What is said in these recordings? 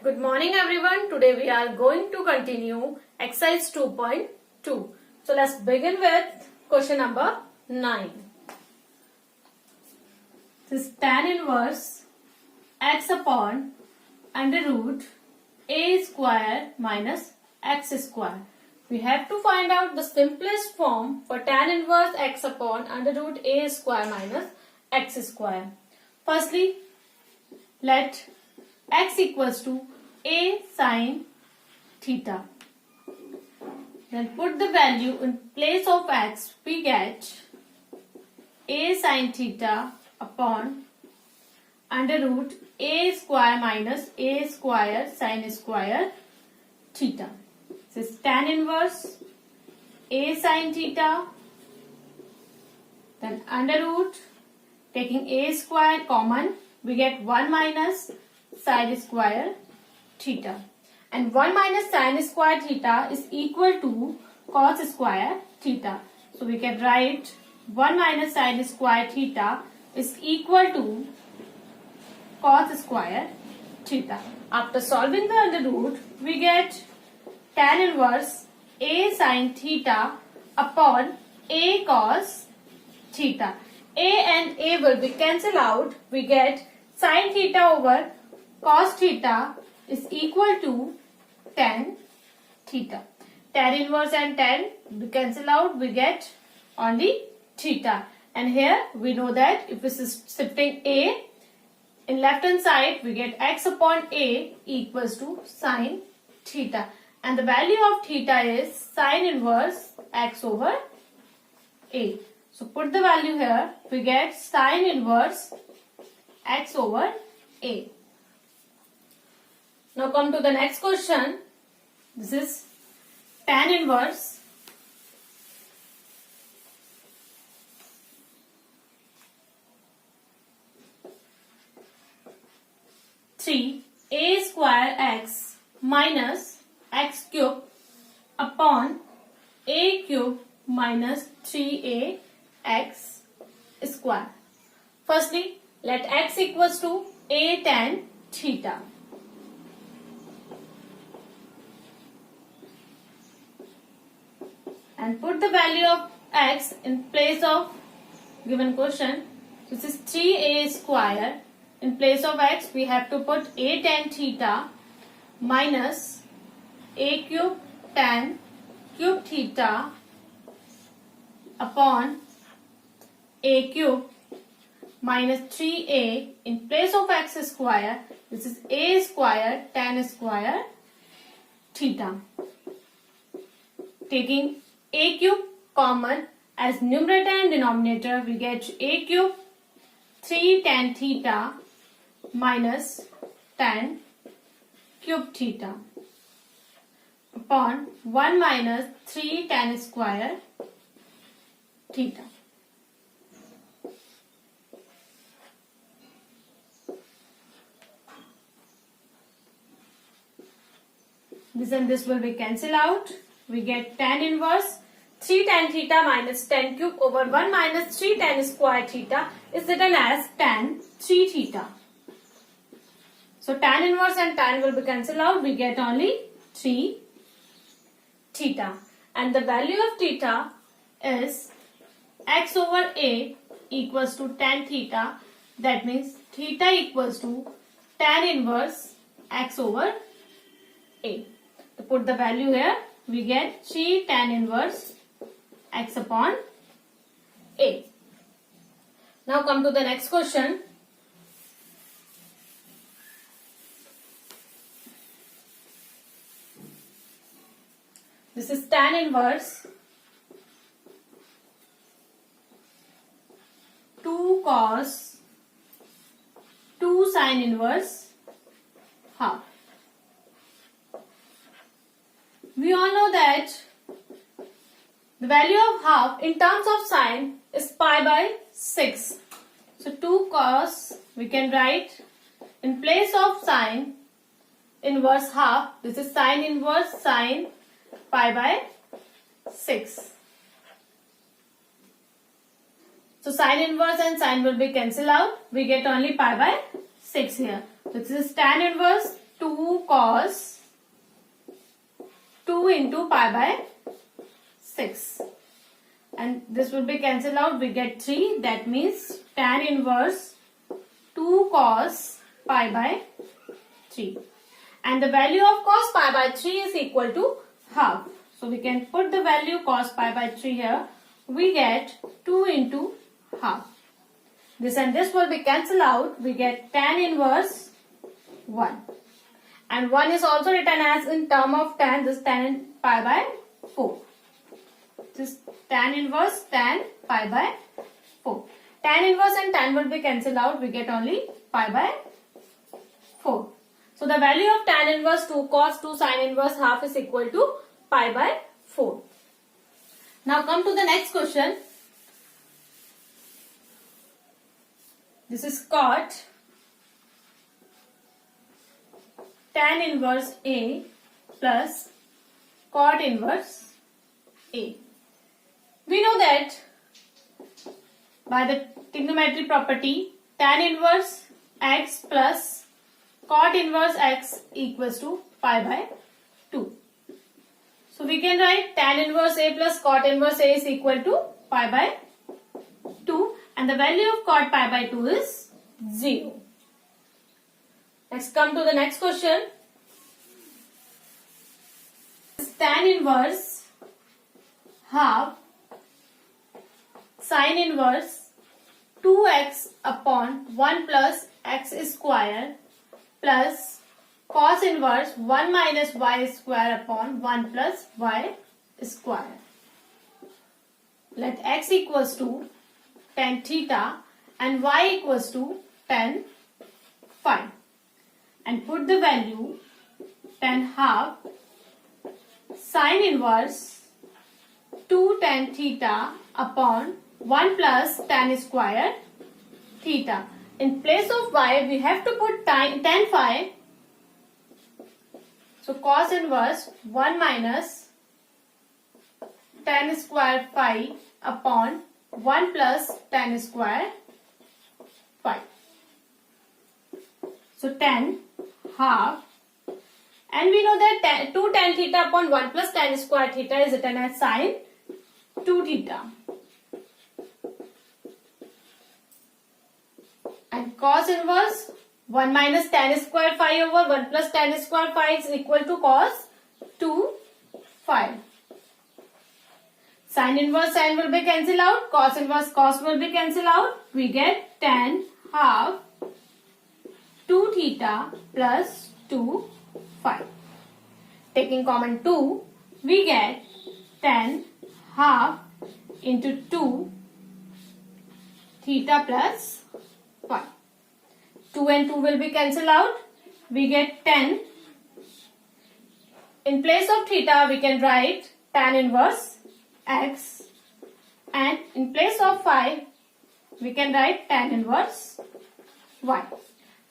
Good morning everyone. Today we are going to continue exercise 2.2. So let's begin with question number 9. This is tan inverse x upon under root a square minus x square. We have to find out the simplest form for tan inverse x upon under root a square minus x square. Firstly, let x equals to a sine theta. Then put the value in place of x. We get a sine theta upon under root a square minus a square sine square theta. This is tan inverse a sine theta. Then under root, taking a square common, we get 1 minus sine square theta, and 1 minus sine square theta is equal to cos square theta. So we can write 1 minus sine square theta is equal to cos square theta. After solving the under root, we get tan inverse a sine theta upon a cos theta. A and a will be cancelled out. We get sine theta over cos theta is equal to tan theta. Tan inverse and tan we cancel out. We get only theta. And here we know that if this is shifting a in left hand side, we get x upon a equals to sine theta. And the value of theta is sine inverse x over a. So put the value here. We get sine inverse x over a. Now come to the next question. This is tan inverse a square x minus x cube upon a cube minus 3a x square. Firstly, let x equals to a tan theta. And put the value of x in place of given question. This is 3a square. In place of x, we have to put a tan theta minus a cube tan cube theta upon a cube minus 3a. In place of x square, this is a square tan square theta. Taking a cube common as numerator and denominator, we get a cube 3 tan theta minus tan cube theta upon 1 minus 3 tan square theta. This and this will be cancelled out. We get tan inverse 3 tan theta minus tan cube over 1 minus 3 tan square theta is written as tan 3 theta. So tan inverse and tan will be cancelled out. We get only 3 theta. And the value of theta is x over a equals to tan theta. That means theta equals to tan inverse x over a. To put the value here, we get 3 tan inverse x upon a. Now come to the next question. This is tan inverse 2 cos 2 sine inverse half. We all know that the value of half in terms of sine is pi by 6. So 2 cos we can write in place of sine inverse half. This is sine inverse sine pi by 6. So sine inverse and sine will be cancelled out. We get only pi by 6 here. So this is tan inverse 2 cos 2 into pi by 6. And this will be cancelled out. We get 3. That means tan inverse 2 cos pi by 3. And the value of cos pi by 3 is equal to half. So we can put the value cos pi by 3 here. We get 2 into half. This and this will be cancelled out. We get tan inverse 1. And 1 is also written as in term of tan. This tan pi by 4. This tan inverse tan pi by 4. Tan inverse and tan will be cancelled out. We get only pi by 4. So the value of tan inverse 2 cos 2 sin inverse half is equal to pi by 4. Now come to the next question. This is cot tan inverse A plus cot inverse A. We know that by the trigonometry property tan inverse x plus cot inverse x equals to pi by 2. So we can write tan inverse A plus cot inverse A is equal to pi by 2 and the value of cot pi by 2 is 0. Let's come to the next question. Tan inverse half sin inverse 2x upon 1 plus x square plus cos inverse 1 minus y square upon 1 plus y square. Let x equals to tan theta and y equals to tan phi. And put the value tan half sin inverse 2 tan theta upon 1 plus tan square theta. In place of y, we have to put tan phi. So cos inverse 1 minus tan square phi upon 1 plus tan square phi. So tan half. And we know that 2 tan theta upon 1 plus tan square theta is written as sin 2 theta. And cos inverse 1 minus tan square phi over 1 plus tan square phi is equal to cos 2 phi. Sin inverse sin will be cancelled out. Cos inverse cos will be cancelled out. We get tan half 2 theta plus 2 phi. Taking common 2, we get tan half into 2 theta plus phi. 2 and 2 will be cancelled out. We get 10. In place of theta, we can write tan inverse x. And in place of phi, we can write tan inverse y.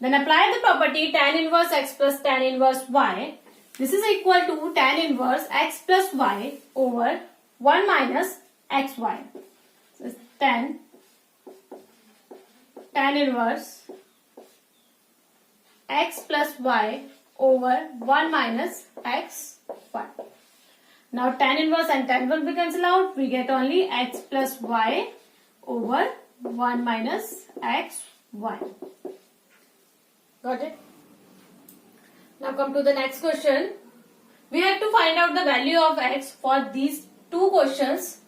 Then apply the property tan inverse x plus tan inverse y. This is equal to tan inverse x plus y over 1 minus xy. So it's tan inverse x plus y over 1 minus xy. Now tan inverse and tan will be cancelled out. We get only x plus y over 1 minus xy. Got it? Now come to the next question. We have to find out the value of x for these two questions.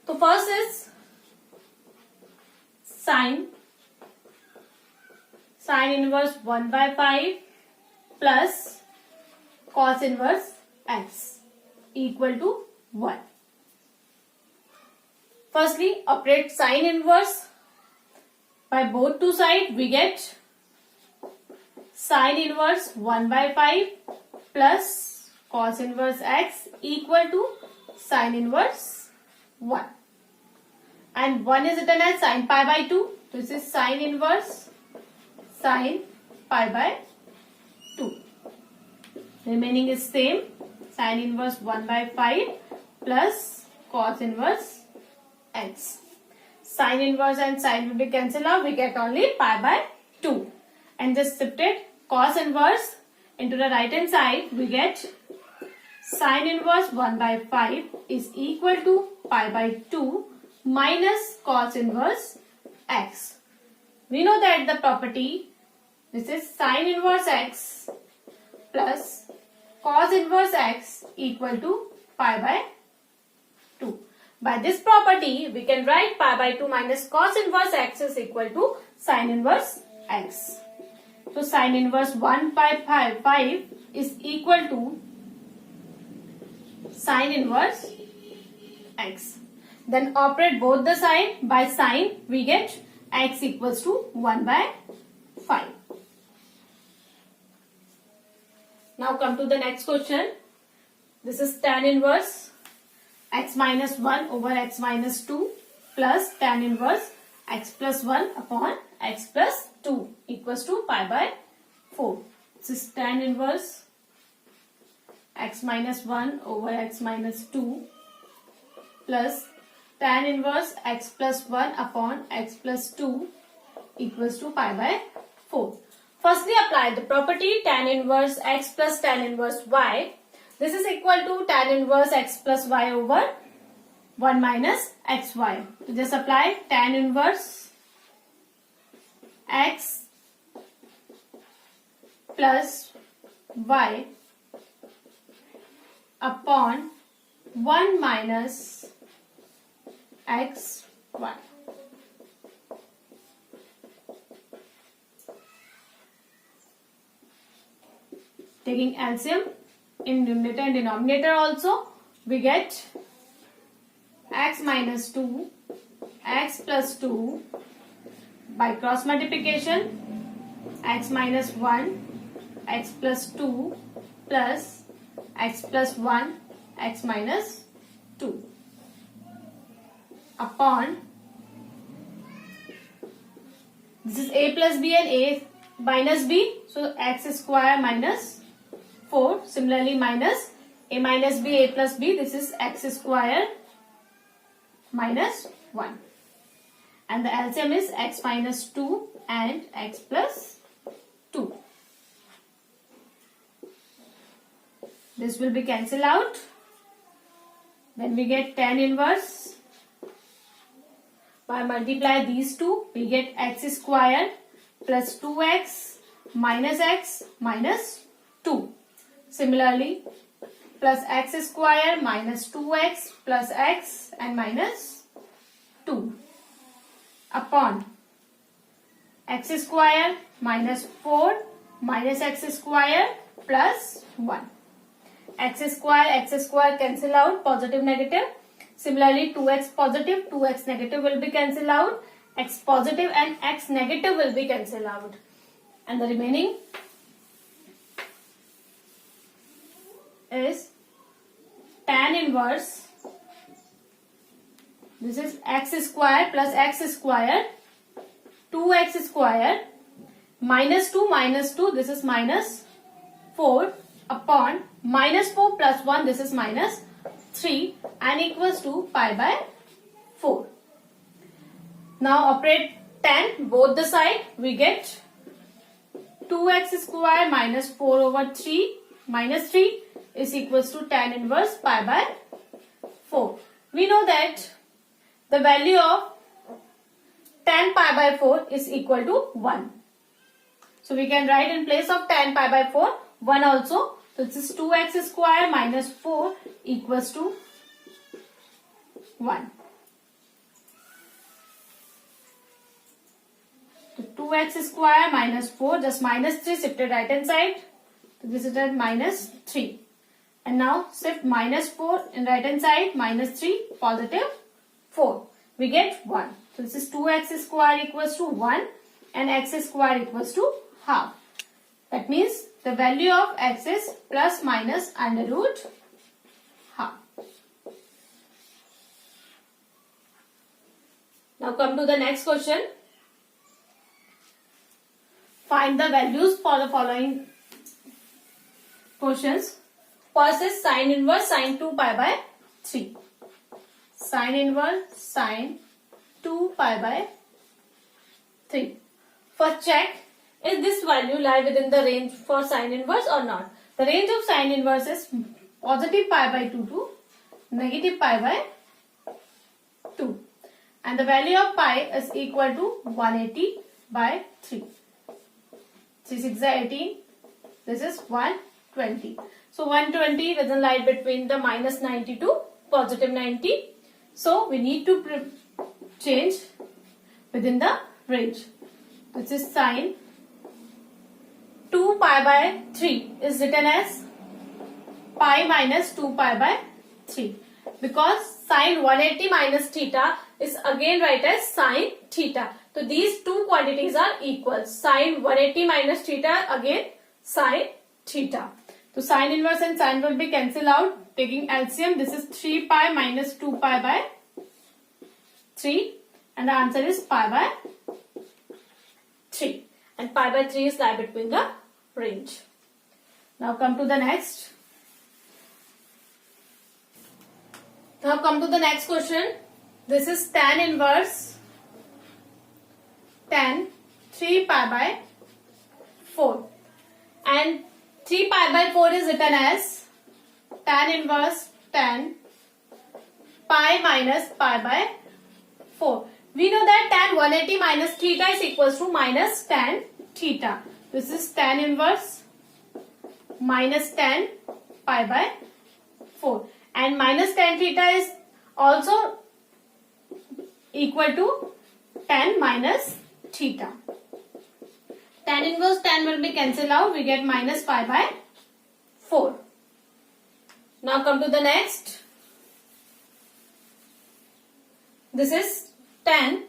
So first is sin inverse 1 by 5 plus cos inverse x equal to 1. Firstly, operate sin inverse by both two sides. We get sin inverse 1 by 5 plus cos inverse x equal to sin inverse 1. And 1 is written as sin pi by 2. This is sin inverse sin pi by 2. Remaining is same. Sin inverse 1 by 5 plus cos inverse x. Sin inverse and sin will be cancelled out. We get only pi by 2. And just subtract cos inverse into the right hand side, we get sine inverse 1 by 5 is equal to pi by 2 minus cos inverse x. We know that the property, this is sine inverse x plus cos inverse x equal to pi by 2. By this property, we can write pi by 2 minus cos inverse x is equal to sine inverse x. So sine inverse 1 by 5 is equal to sine inverse x. Then operate both the side. By sine, we get x equals to 1 by 5. Now come to the next question. This is tan inverse x minus 1 over x minus 2 plus tan inverse x plus 1 upon x plus 2 equals to pi by 4. This is tan inverse x minus 1 over x minus 2 plus tan inverse x plus 1 upon x plus 2 equals to pi by 4. Firstly, apply the property tan inverse x plus tan inverse y. This is equal to tan inverse x plus y over 1 minus xy. So just apply tan inverse x plus y upon 1 minus xy. Taking LCM in numerator and denominator also, we get x minus 2, x plus 2 by cross multiplication, x minus 1, x plus 2 plus x plus 1, x minus 2 upon, this is a plus b and a minus b, so x square minus 4. Similarly, minus a minus b, a plus b, this is x square minus 1. And the LCM is x minus 2 and x plus 2. This will be cancelled out. Then we get tan inverse. By multiply these two, we get x square plus 2x minus 2. Similarly, plus x square minus 2x plus x and minus 2 upon x square minus 4 minus x square plus 1. X square cancel out, positive negative. Similarly, 2x positive, 2x negative will be cancelled out. X positive and x negative will be cancelled out. And the remaining is tan inverse. This is x square plus x square, 2x square, minus 2, this is minus 4 upon minus 4 plus 1, this is minus 3 and equals to pi by 4. Now operate tan both the side, we get 2x square minus 4 over 3 minus 3 is equals to tan inverse pi by 4. We know that the value of tan pi by 4 is equal to 1. So we can write in place of tan pi by 4, 1 also. So this is 2x square minus 4 equals to 1. So 2x square minus 4, just minus 3 shifted right hand side. So this is at minus 3. And now shift minus 4 in right hand side, minus 3, positive 4. We get 1. So this is 2x square equals to 1 and x square equals to half. That means the value of x is plus minus under root half. Now come to the next question. Find the values for the following questions. First is sine inverse sine 2 pi by 3. Sine inverse sine 2 pi by 3. First check is this value lie within the range for sine inverse or not? The range of sine inverse is positive pi by 2 to negative pi by 2. And the value of pi is equal to 180 by 3. 3 6 are 18. This is 120. So 120 doesn't lie between the minus 90 to positive 90. So we need to change within the range. This is sine 2 pi by 3 is written as pi minus 2 pi by 3. Because sine 180 minus theta is again write as sine theta. So these two quantities are equal. Sine 180 minus theta again sine theta. So sine inverse and sine will be cancelled out. Taking LCM, this is 3 pi minus 2 pi by 3. And the answer is pi by 3. And pi by 3 is lie between the range. Now come to the next. Now come to the next question. This is tan inverse tan 3 pi by 4. And 3 pi by 4 is written as tan inverse tan pi minus pi by 4. We know that tan 180 minus theta is equals to minus tan theta. This is tan inverse minus tan pi by 4. And minus tan theta is also equal to tan minus theta. Tan inverse tan will be cancelled out. We get minus pi by 4. Now come to the next. This is tan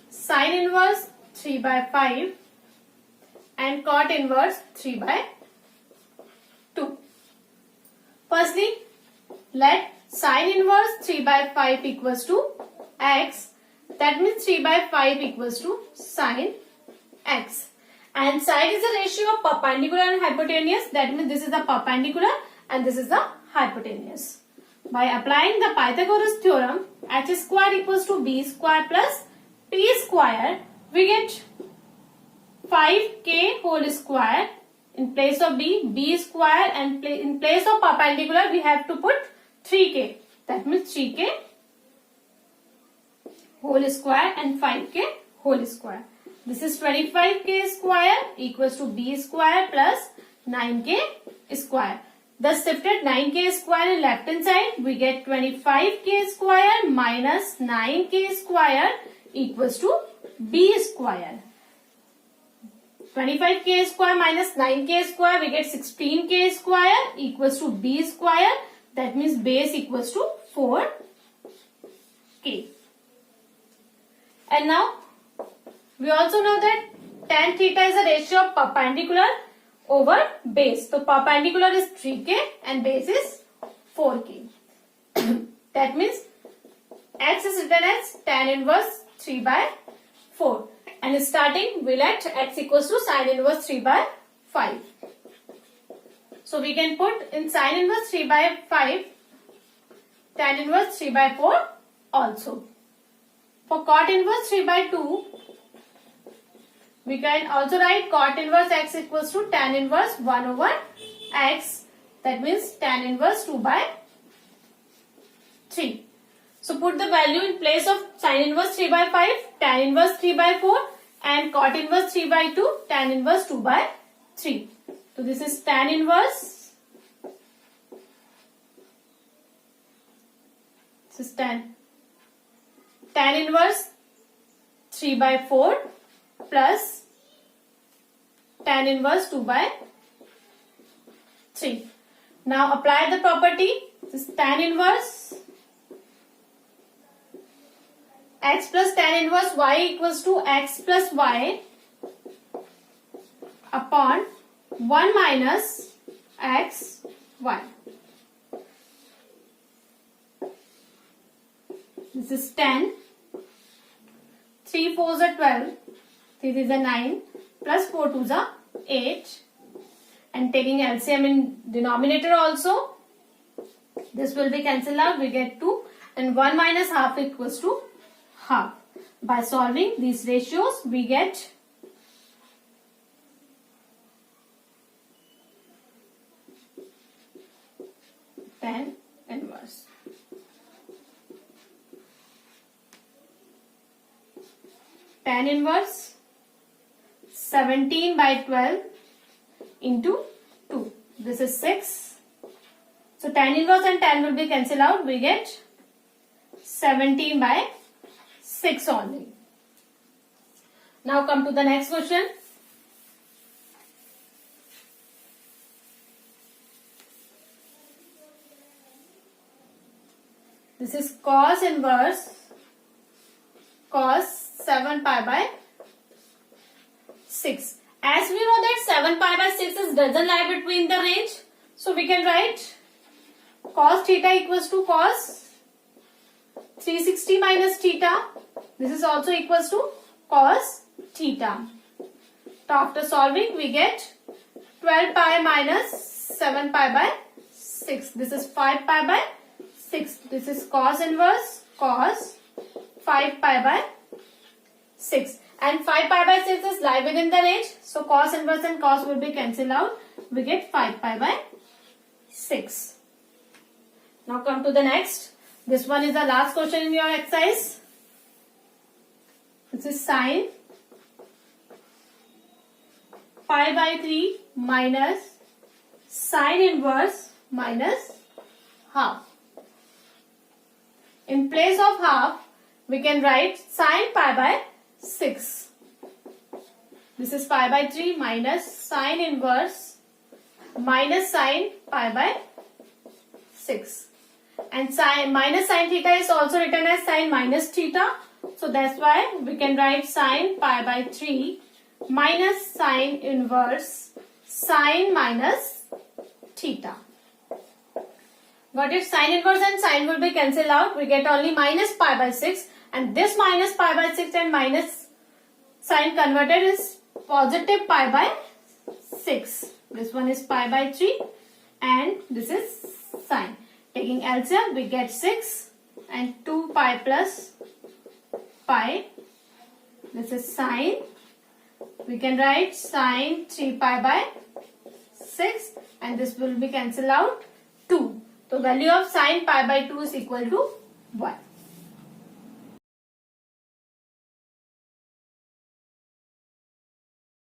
sine inverse 3 by 5 and cot inverse 3 by 2. Firstly, let sine inverse 3 by 5 equals to x. That means 3 by 5 equals to sine x. And sine is a ratio of perpendicular and hypotenuse. That means this is the perpendicular and this is the hypotenuse. By applying the Pythagoras theorem, h square equals to b square plus p square, we get 5k whole square. In place of b square, and in place of perpendicular we have to put 3k. That means 3k whole square and 5k whole square. This is 25k square equals to b square plus 9k square. Thus shifted 9k square in left hand side, we get 25k square minus 9k square equals to b square. 25k square minus 9k square, we get 16k square equals to b square. That means base equals to 4k. And now we also know that tan theta is a ratio of perpendicular over base. So perpendicular is 3k and base is 4k. That means x is written as tan inverse 3 by 4. And starting we let x equals to sine inverse 3 by 5. So we can put in sine inverse 3 by 5 tan inverse 3 by 4 also. For cot inverse 3 by 2, we can also write cot inverse x equals to tan inverse 1 over x. That means tan inverse 2 by 3. So put the value in place of sine inverse 3 by 5, tan inverse 3 by 4 and cot inverse 3 by 2, tan inverse 2 by 3. So this is tan inverse. This is tan inverse 3 by 4 plus tan inverse 2 by 3. Now apply the property. This is tan inverse x plus tan inverse y equals to x plus y upon 1 minus x y. This is 10. 3 4s are 12. 3 is a 9 plus 4 2s are 8. And taking LCM in denominator also, this will be cancelled out. We get 2 and 1 minus half equals to half. By solving these ratios, we get tan inverse. Tan inverse 17 by 12 into 2. This is 6. So tan inverse and tan will be cancelled out. We get 17 by 6 only. Now come to the next question. This is cos inverse cos 7 pi by 6. As we know that 7 pi by 6 doesn't lie between the range. So we can write cos theta equals to cos 360 minus theta. This is also equals to cos theta. So after solving we get 12 pi minus 7 pi by 6. This is 5 pi by 6. This is cos inverse cos 5 pi by 6. And 5 pi by 6 is lie within the range. So cos inverse and cos will be cancelled out. We get 5 pi by 6. Now come to the next. This one is the last question in your exercise. This is sin pi by 3 minus sin inverse minus half. In place of half, we can write sin pi by 6. This is pi by 3 minus sin inverse minus sin pi by 6. And sin minus sin theta is also written as sin minus theta. So that's why we can write sin pi by 3 minus sin inverse sin minus theta. Got it? Sin inverse and sin will be cancelled out. We get only minus pi by 6. And this minus pi by 6 and minus sign converted is positive pi by 6. This one is pi by 3 and this is sin. Taking LCM we get 6 and 2 pi plus pi. This is sin. We can write sin 3 pi by 6 and this will be cancelled out 2. So value of sin pi by 2 is equal to 1.